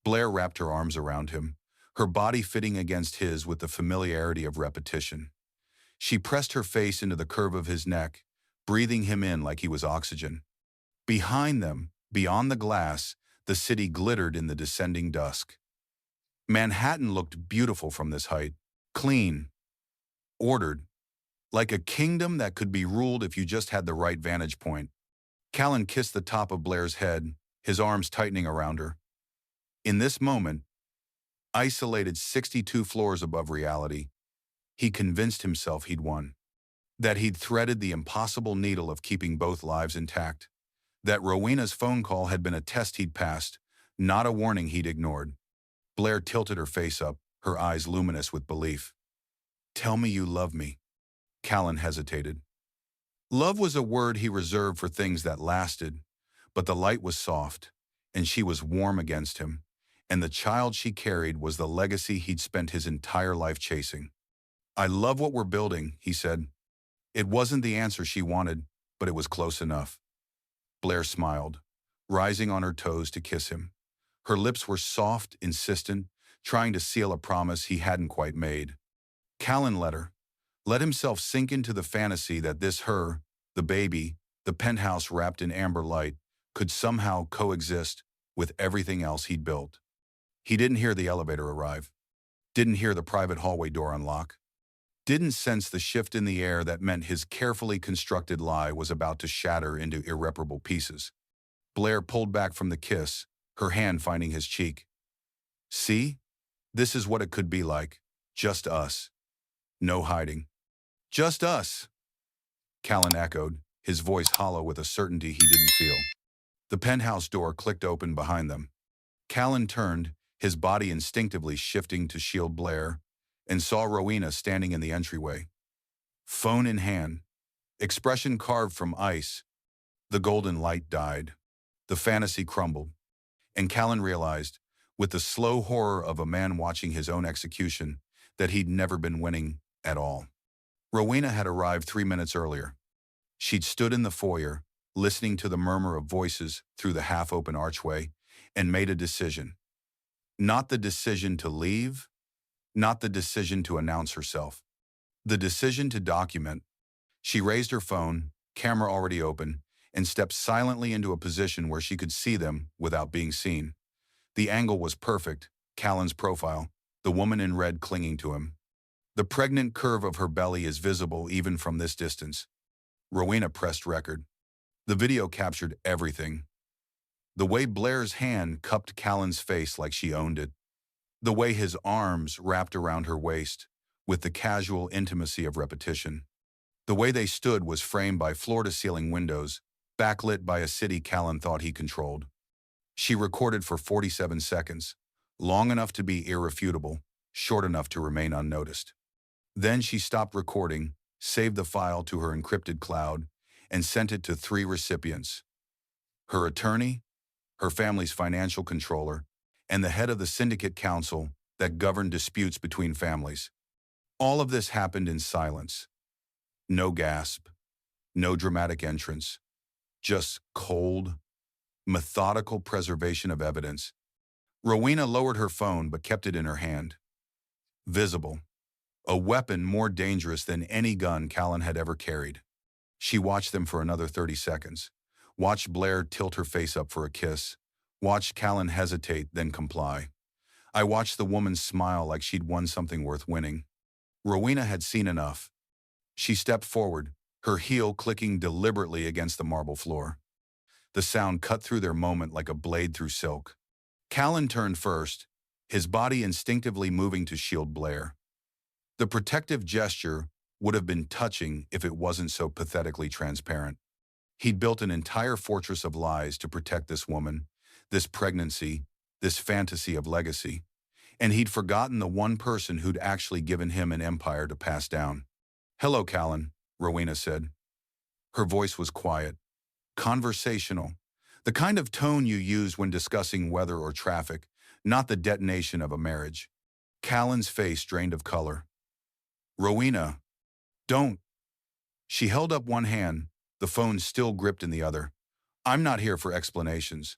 Blair wrapped her arms around him, her body fitting against his with the familiarity of repetition. She pressed her face into the curve of his neck, breathing him in like he was oxygen. Behind them, beyond the glass, the city glittered in the descending dusk. Manhattan looked beautiful from this height, clean, ordered, like a kingdom that could be ruled if you just had the right vantage point. Callen kissed the top of Blair's head, his arms tightening around her. In this moment, isolated 62 floors above reality, he convinced himself he'd won. That he'd threaded the impossible needle of keeping both lives intact. That Rowena's phone call had been a test he'd passed, not a warning he'd ignored. Blair tilted her face up, her eyes luminous with belief. "Tell me you love me." Callen hesitated. Love was a word he reserved for things that lasted, but the light was soft, and she was warm against him, and the child she carried was the legacy he'd spent his entire life chasing. "I love what we're building," he said. It wasn't the answer she wanted, but it was close enough. Blair smiled, rising on her toes to kiss him. Her lips were soft, insistent, trying to seal a promise he hadn't quite made. Callen let himself sink into the fantasy that this her, the baby, the penthouse wrapped in amber light, could somehow coexist with everything else he'd built. He didn't hear the elevator arrive, didn't hear the private hallway door unlock, didn't sense the shift in the air that meant his carefully constructed lie was about to shatter into irreparable pieces. Blair pulled back from the kiss, her hand finding his cheek. See? This is what it could be like. Just us. No hiding. Just us. Callen echoed, his voice hollow with a certainty he didn't feel. The penthouse door clicked open behind them. Callen turned, his body instinctively shifting to shield Blair, and saw Rowena standing in the entryway. Phone in hand, expression carved from ice. The golden light died. The fantasy crumbled. And Callen realized, with the slow horror of a man watching his own execution, that he'd never been winning at all. Rowena had arrived 3 minutes earlier. She'd stood in the foyer, listening to the murmur of voices through the half-open archway, and made a decision. Not the decision to leave, not the decision to announce herself. The decision to document. She raised her phone, camera already open, and stepped silently into a position where she could see them without being seen. The angle was perfect, Callen's profile, the woman in red clinging to him. The pregnant curve of her belly is visible even from this distance. Rowena pressed record. The video captured everything. The way Blair's hand cupped Callen's face like she owned it. The way his arms wrapped around her waist, with the casual intimacy of repetition. The way they stood was framed by floor-to-ceiling windows, backlit by a city Callen thought he controlled. She recorded for 47 seconds, long enough to be irrefutable, short enough to remain unnoticed. Then she stopped recording, saved the file to her encrypted cloud, and sent it to 3 recipients: her attorney, her family's financial controller, and the head of the syndicate council that governed disputes between families. All of this happened in silence. No gasp, no dramatic entrance, just cold, methodical preservation of evidence. Rowena lowered her phone but kept it in her hand. Visible. A weapon more dangerous than any gun Callen had ever carried. She watched them for another 30 seconds. Watched Blair tilt her face up for a kiss. Watched Callen hesitate, then comply. I watched the woman smile like she'd won something worth winning. Rowena had seen enough. She stepped forward, her heel clicking deliberately against the marble floor. The sound cut through their moment like a blade through silk. Callen turned first, his body instinctively moving to shield Blair. The protective gesture would have been touching if it wasn't so pathetically transparent. He'd built an entire fortress of lies to protect this woman, this pregnancy, this fantasy of legacy. And he'd forgotten the one person who'd actually given him an empire to pass down. "Hello, Callen," Rowena said. Her voice was quiet, conversational, the kind of tone you use when discussing weather or traffic, not the detonation of a marriage. Callen's face drained of color. "Rowena, don't." She held up one hand, the phone still gripped in the other. "I'm not here for explanations."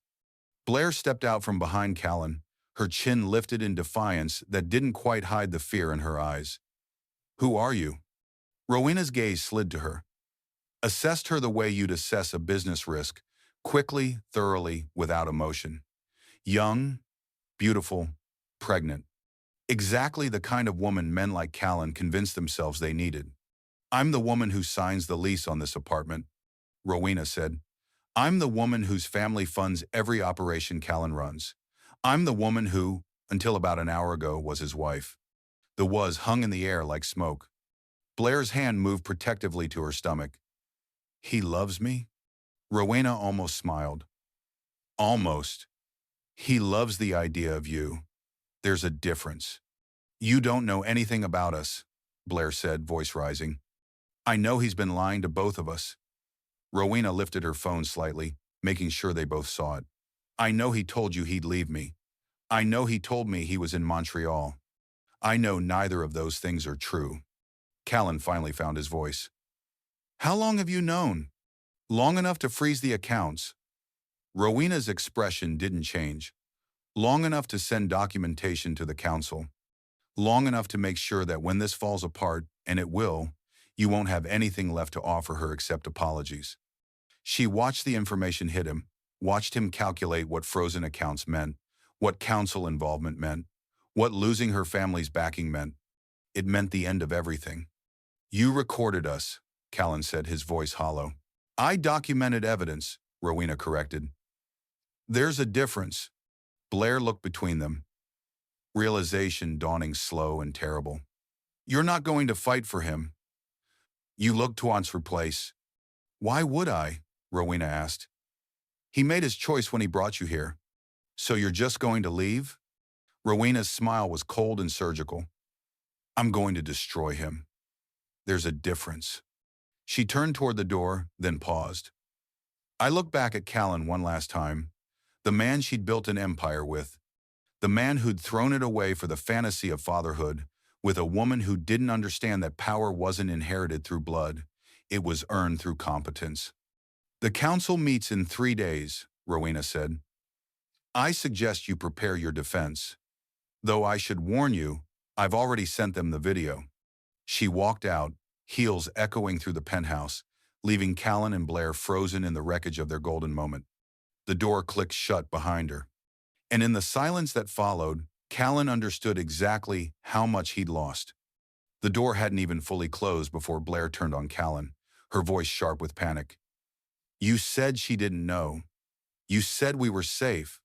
Blair stepped out from behind Callen, her chin lifted in defiance that didn't quite hide the fear in her eyes. "Who are you?" Rowena's gaze slid to her. Assessed her the way you'd assess a business risk, quickly, thoroughly, without emotion. Young, beautiful, pregnant. Exactly the kind of woman men like Callen convinced themselves they needed. "I'm the woman who signs the lease on this apartment," Rowena said. "I'm the woman whose family funds every operation Callen runs. I'm the woman who, until about an hour ago, was his wife." The "was" hung in the air like smoke. Blair's hand moved protectively to her stomach. "He loves me?" Rowena almost smiled. "Almost. He loves the idea of you. There's a difference." "You don't know anything about us," Blair said, voice rising. "I know he's been lying to both of us." Rowena lifted her phone slightly, making sure they both saw it. "I know he told you he'd leave me. I know he told me he was in Montreal. I know neither of those things are true." Callen finally found his voice. "How long have you known?" "Long enough to freeze the accounts." Rowena's expression didn't change. "Long enough to send documentation to the council. Long enough to make sure that when this falls apart, and it will, you won't have anything left to offer her except apologies." She watched the information hit him, watched him calculate what frozen accounts meant, what council involvement meant, what losing her family's backing meant. It meant the end of everything. "You recorded us," Callen said, his voice hollow. "I documented evidence," Rowena corrected. There's a difference. Blair looked between them, realization dawning slow and terrible. You're not going to fight for him. You look to once replace. Why would I? Rowena asked. He made his choice when he brought you here. So you're just going to leave? Rowena's smile was cold and surgical. I'm going to destroy him. There's a difference. She turned toward the door, then paused. I looked back at Callen one last time, the man she'd built an empire with, the man who'd thrown it away for the fantasy of fatherhood, with a woman who didn't understand that power wasn't inherited through blood, it was earned through competence. The council meets in 3 days, Rowena said. I suggest you prepare your defense. Though I should warn you, I've already sent them the video. She walked out, heels echoing through the penthouse, leaving Callen and Blair frozen in the wreckage of their golden moment. The door clicked shut behind her. And in the silence that followed, Callen understood exactly how much he'd lost. The door hadn't even fully closed before Blair turned on Callen, her voice sharp with panic. You said she didn't know. You said we were safe.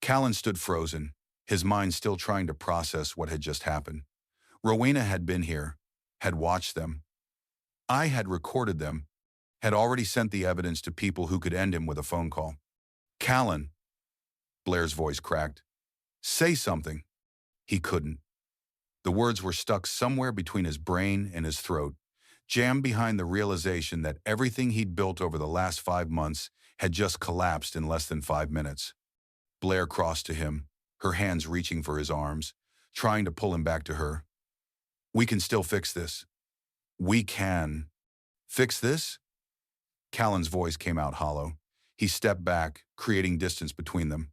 Callen stood frozen, his mind still trying to process what had just happened. Rowena had been here, had watched them. I had recorded them, had already sent the evidence to people who could end him with a phone call. Callen, Blair's voice cracked. Say something. He couldn't. The words were stuck somewhere between his brain and his throat, jammed behind the realization that everything he'd built over the last 5 months had just collapsed in less than 5 minutes. Blair crossed to him, her hands reaching for his arms, trying to pull him back to her. We can still fix this. We can. Fix this? Callen's voice came out hollow. He stepped back, creating distance between them.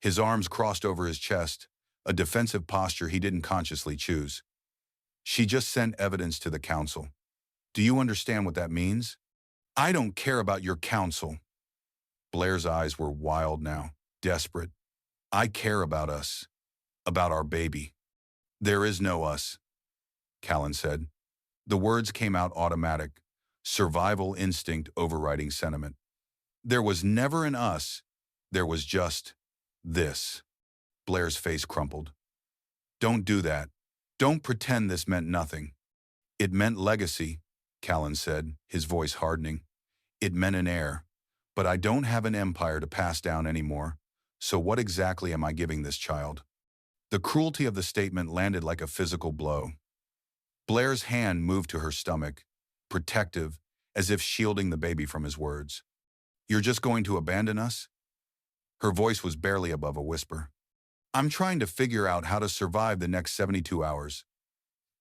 His arms crossed over his chest, a defensive posture he didn't consciously choose. She just sent evidence to the council. Do you understand what that means? I don't care about your council. Blair's eyes were wild now, desperate. I care about us, about our baby. There is no us, Callen said. The words came out automatic, survival instinct overriding sentiment. There was never an us, there was just this. Blair's face crumpled. Don't do that. Don't pretend this meant nothing. It meant legacy, Callen said, his voice hardening. It meant an heir. But I don't have an empire to pass down anymore, so what exactly am I giving this child? The cruelty of the statement landed like a physical blow. Blair's hand moved to her stomach, protective, as if shielding the baby from his words. You're just going to abandon us? Her voice was barely above a whisper. I'm trying to figure out how to survive the next 72 hours.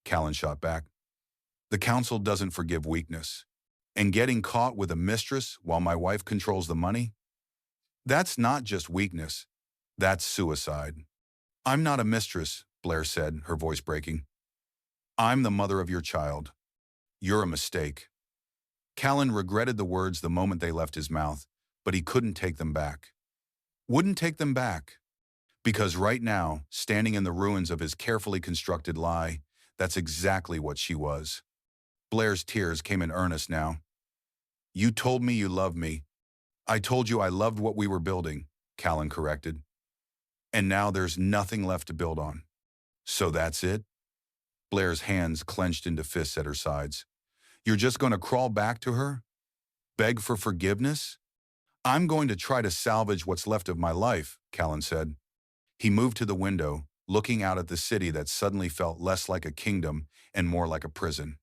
Callen shot back. The council doesn't forgive weakness. And getting caught with a mistress while my wife controls the money? That's not just weakness. That's suicide. I'm not a mistress, Blair said, her voice breaking. I'm the mother of your child. You're a mistake. Callen regretted the words the moment they left his mouth, but he couldn't take them back. Wouldn't take them back. Because right now, standing in the ruins of his carefully constructed lie, that's exactly what she was. Blair's tears came in earnest now. You told me you loved me. I told you I loved what we were building, Callen corrected. And now there's nothing left to build on. So that's it? Blair's hands clenched into fists at her sides. You're just going to crawl back to her? Beg for forgiveness? I'm going to try to salvage what's left of my life, Callen said. He moved to the window, looking out at the city that suddenly felt less like a kingdom and more like a prison.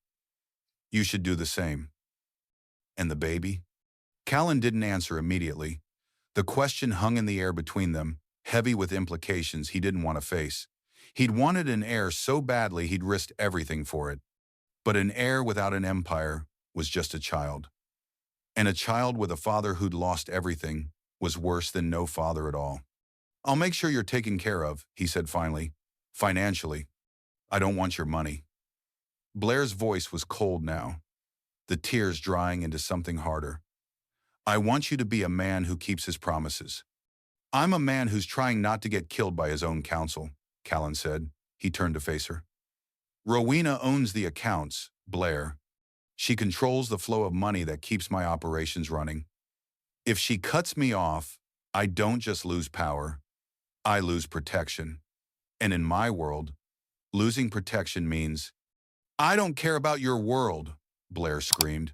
You should do the same. And the baby? Callen didn't answer immediately. The question hung in the air between them, heavy with implications he didn't want to face. He'd wanted an heir so badly he'd risked everything for it. But an heir without an empire was just a child. And a child with a father who'd lost everything was worse than no father at all. I'll make sure you're taken care of, he said finally. Financially. I don't want your money. Blair's voice was cold now, the tears drying into something harder. I want you to be a man who keeps his promises. I'm a man who's trying not to get killed by his own counsel, Callen said. He turned to face her. Rowena owns the accounts, Blair. She controls the flow of money that keeps my operations running. If she cuts me off, I don't just lose power, I lose protection. And in my world, losing protection means, I don't care about your world, Blair screamed.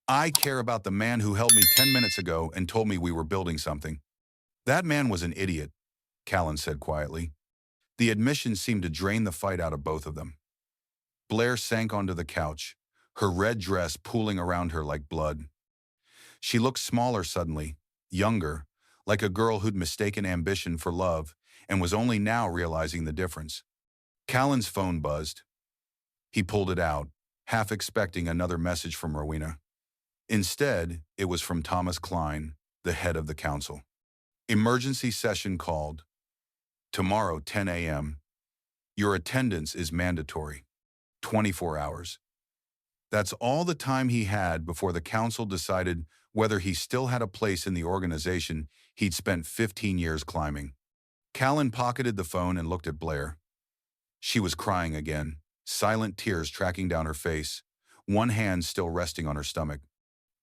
I care about the man who held me 10 minutes ago and told me we were building something. That man was an idiot, Callen said quietly. The admission seemed to drain the fight out of both of them. Blair sank onto the couch, her red dress pooling around her like blood. She looked smaller suddenly, younger, like a girl who'd mistaken ambition for love and was only now realizing the difference. Callen's phone buzzed. He pulled it out, half expecting another message from Rowena. Instead, it was from Thomas Klein, the head of the council. Emergency session called. Tomorrow, 10 a.m. Your attendance is mandatory. 24 hours. That's all the time he had before the council decided whether he still had a place in the organization he'd spent 15 years climbing. Callen pocketed the phone and looked at Blair. She was crying again, silent tears tracking down her face, one hand still resting on her stomach.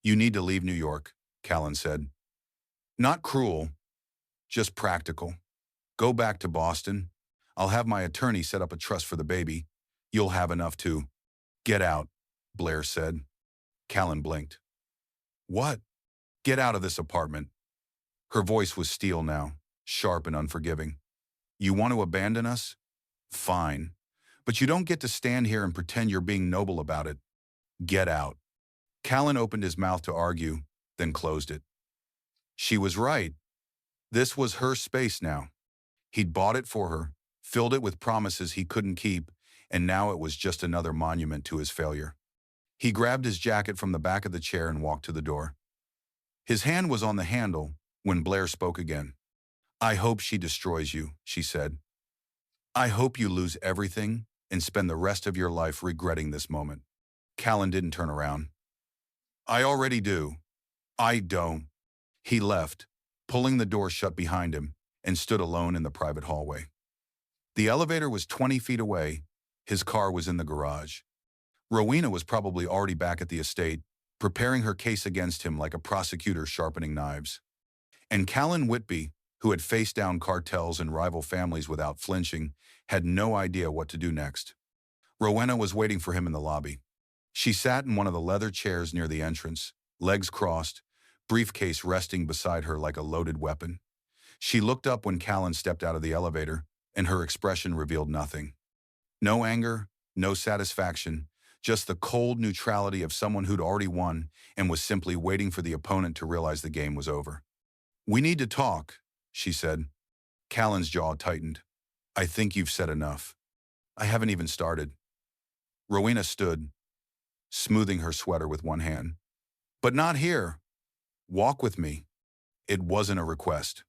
You need to leave New York, Callen said. Not cruel, just practical. Go back to Boston. I'll have my attorney set up a trust for the baby. You'll have enough to. Get out, Blair said. Callen blinked. What? Get out of this apartment. Her voice was steel now, sharp and unforgiving. You want to abandon us? Fine. But you don't get to stand here and pretend you're being noble about it. Get out. Callen opened his mouth to argue, then closed it. She was right. This was her space now. He'd bought it for her, filled it with promises he couldn't keep, and now it was just another monument to his failure. He grabbed his jacket from the back of the chair and walked to the door. His hand was on the handle when Blair spoke again. I hope she destroys you, she said. I hope you lose everything and spend the rest of your life regretting this moment. Callen didn't turn around. I already do. I don't. He left, pulling the door shut behind him, and stood alone in the private hallway. The elevator was 20 feet away. His car was in the garage. Rowena was probably already back at the estate, preparing her case against him like a prosecutor sharpening knives. And Callen Whitby, who had faced down cartels and rival families without flinching, had no idea what to do next. Rowena was waiting for him in the lobby. She sat in one of the leather chairs near the entrance, legs crossed, briefcase resting beside her like a loaded weapon. She looked up when Callen stepped out of the elevator, and her expression revealed nothing. No anger, no satisfaction, just the cold neutrality of someone who'd already won and was simply waiting for the opponent to realize the game was over. We need to talk, she said. Callen's jaw tightened. I think you've said enough. I haven't even started. Rowena stood, smoothing her sweater with one hand. But not here. Walk with me. It wasn't a request.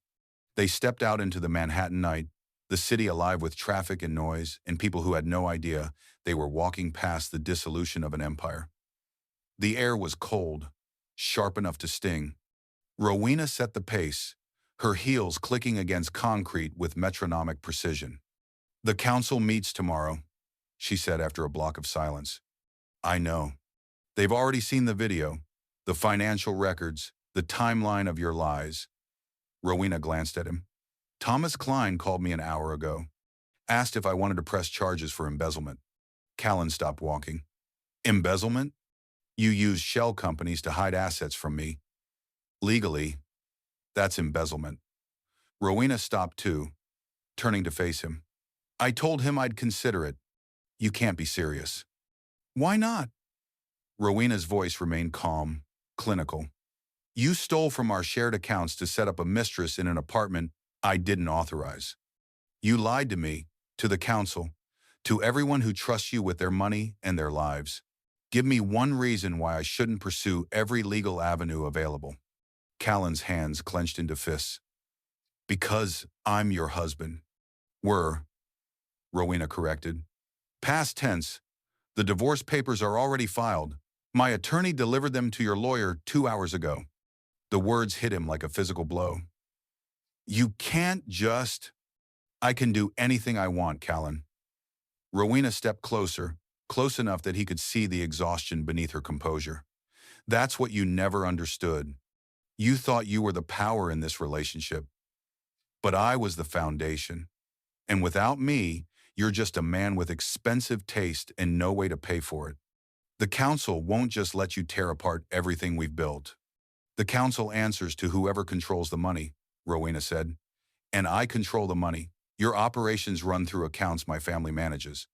They stepped out into the Manhattan night, the city alive with traffic and noise and people who had no idea they were walking past the dissolution of an empire. The air was cold, sharp enough to sting. Rowena set the pace, her heels clicking against concrete with metronomic precision. The council meets tomorrow, she said after a block of silence. I know. They've already seen the video, the financial records, the timeline of your lies. Rowena glanced at him. Thomas Klein called me an hour ago, asked if I wanted to press charges for embezzlement. Callen stopped walking. Embezzlement? You use shell companies to hide assets from me. Legally, that's embezzlement. Rowena stopped too, turning to face him. I told him I'd consider it. You can't be serious. Why not? Rowena's voice remained calm, clinical. You stole from our shared accounts to set up a mistress in an apartment I didn't authorize. You lied to me, to the council, to everyone who trusts you with their money and their lives. Give me one reason why I shouldn't pursue every legal avenue available. Callen's hands clenched into fists. Because I'm your husband. Were, Rowena corrected. Past tense. The divorce papers are already filed. My attorney delivered them to your lawyer 2 hours ago. The words hit him like a physical blow. You can't just... I can do anything I want, Callen. Rowena stepped closer, close enough that he could see the exhaustion beneath her composure. That's what you never understood. You thought you were the power in this relationship, But I was the foundation. And without me, you're just a man with expensive taste and no way to pay for it. The council won't just let you tear apart everything we've built. The council answers to whoever controls the money, Rowena said. And I control the money. Your operations run through accounts my family manages.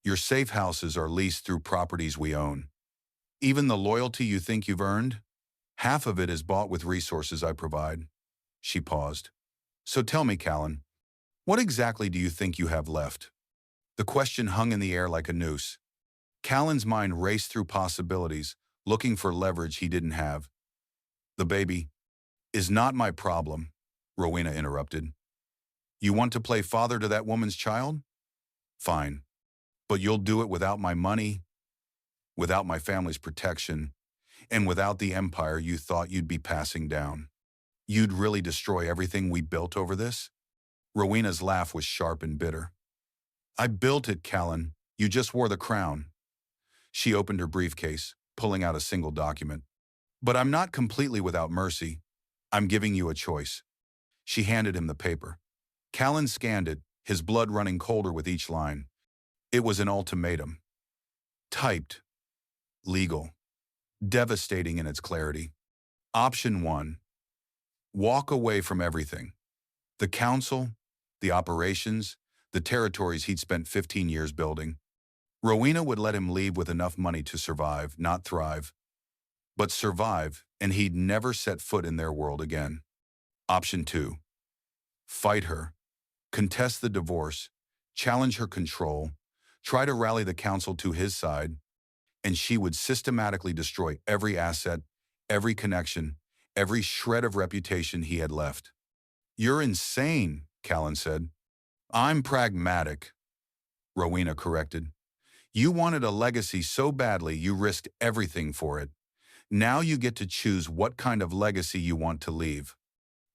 Your safe houses are leased through properties we own. Even the loyalty you think you've earned, half of it is bought with resources I provide. She paused. So tell me, Callen, what exactly do you think you have left? The question hung in the air like a noose. Callen's mind raced through possibilities, looking for leverage he didn't have. The baby is not my problem, Rowena interrupted. You want to play father to that woman's child? Fine. But you'll do it without my money, without my family's protection, and without the empire you thought you'd be passing down. You'd really destroy everything we built over this? Rowena's laugh was sharp and bitter. I built it, Callen. You just wore the crown. She opened her briefcase, pulling out a single document. But I'm not completely without mercy. I'm giving you a choice. She handed him the paper. Callen scanned it, his blood running colder with each line. It was an ultimatum. Typed. Legal. Devastating in its clarity. Option 1. Walk away from everything. The council, the operations, the territories he'd spent 15 years building. Rowena would let him leave with enough money to survive, not thrive. But survive, and he'd never set foot in their world again. Option 2. Fight her. Contest the divorce. Challenge her control. Try to rally the council to his side. And she would systematically destroy every asset, every connection, every shred of reputation he had left. You're insane, Callen said. I'm pragmatic, Rowena corrected. You wanted a legacy so badly you risked everything for it. Now you get to choose what kind of legacy you want to leave.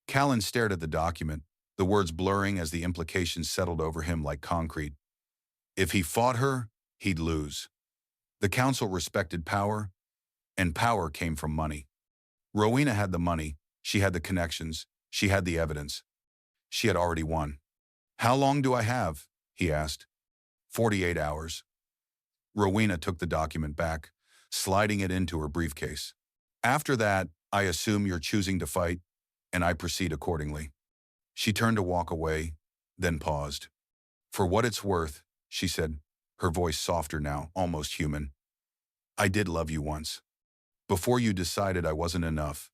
Callen stared at the document, the words blurring as the implications settled over him like concrete. If he fought her, he'd lose. The council respected power, and power came from money. Rowena had the money, she had the connections, she had the evidence. She had already won. How long do I have? He asked. 48 hours. Rowena took the document back, sliding it into her briefcase. After that, I assume you're choosing to fight, and I proceed accordingly. She turned to walk away, then paused. For what it's worth, she said, her voice softer now, almost human. I did love you once. Before you decided I wasn't enough.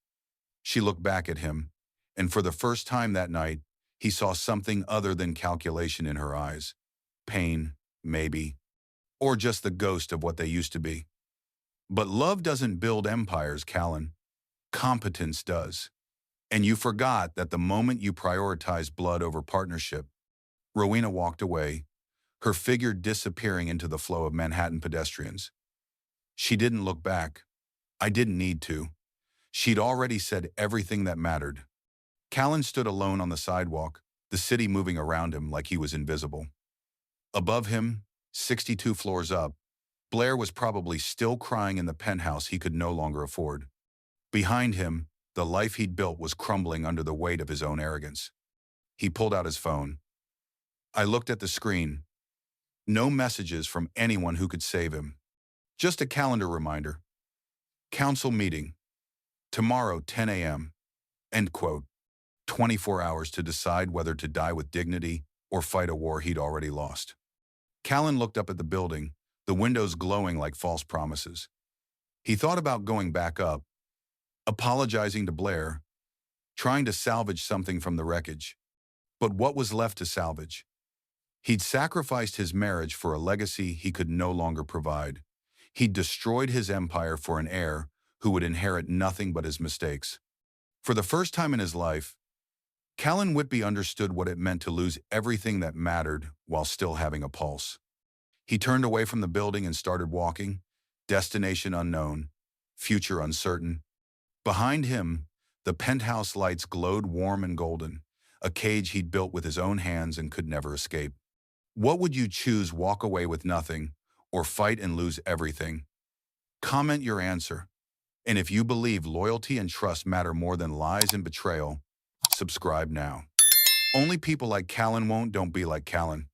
She looked back at him, and for the first time that night, he saw something other than calculation in her eyes. Pain, maybe, or just the ghost of what they used to be. But love doesn't build empires, Callen. Competence does. And you forgot that the moment you prioritize blood over partnership. Rowena walked away, her figure disappearing into the flow of Manhattan pedestrians. She didn't look back. I didn't need to. She'd already said everything that mattered. Callen stood alone on the sidewalk, the city moving around him like he was invisible. Above him, 62 floors up, Blair was probably still crying in the penthouse he could no longer afford. Behind him, the life he'd built was crumbling under the weight of his own arrogance. He pulled out his phone. I looked at the screen. No messages from anyone who could save him. Just a calendar reminder. Council meeting. Tomorrow, 10 a.m. End quote. 24 hours to decide whether to die with dignity or fight a war he'd already lost. Callen looked up at the building, the windows glowing like false promises. He thought about going back up, apologizing to Blair, trying to salvage something from the wreckage. But what was left to salvage? He'd sacrificed his marriage for a legacy he could no longer provide. He'd destroyed his empire for an heir who would inherit nothing but his mistakes. For the first time in his life, Callen Whitby understood what it meant to lose everything that mattered while still having a pulse. He turned away from the building and started walking, destination unknown, future uncertain. Behind him, the penthouse lights glowed warm and golden, a cage he'd built with his own hands and could never escape. What would you choose, walk away with nothing, or fight and lose everything? Comment your answer. And if you believe loyalty and trust matter more than lies and betrayal, subscribe now. Only people like Callen won't. Don't be like Callen.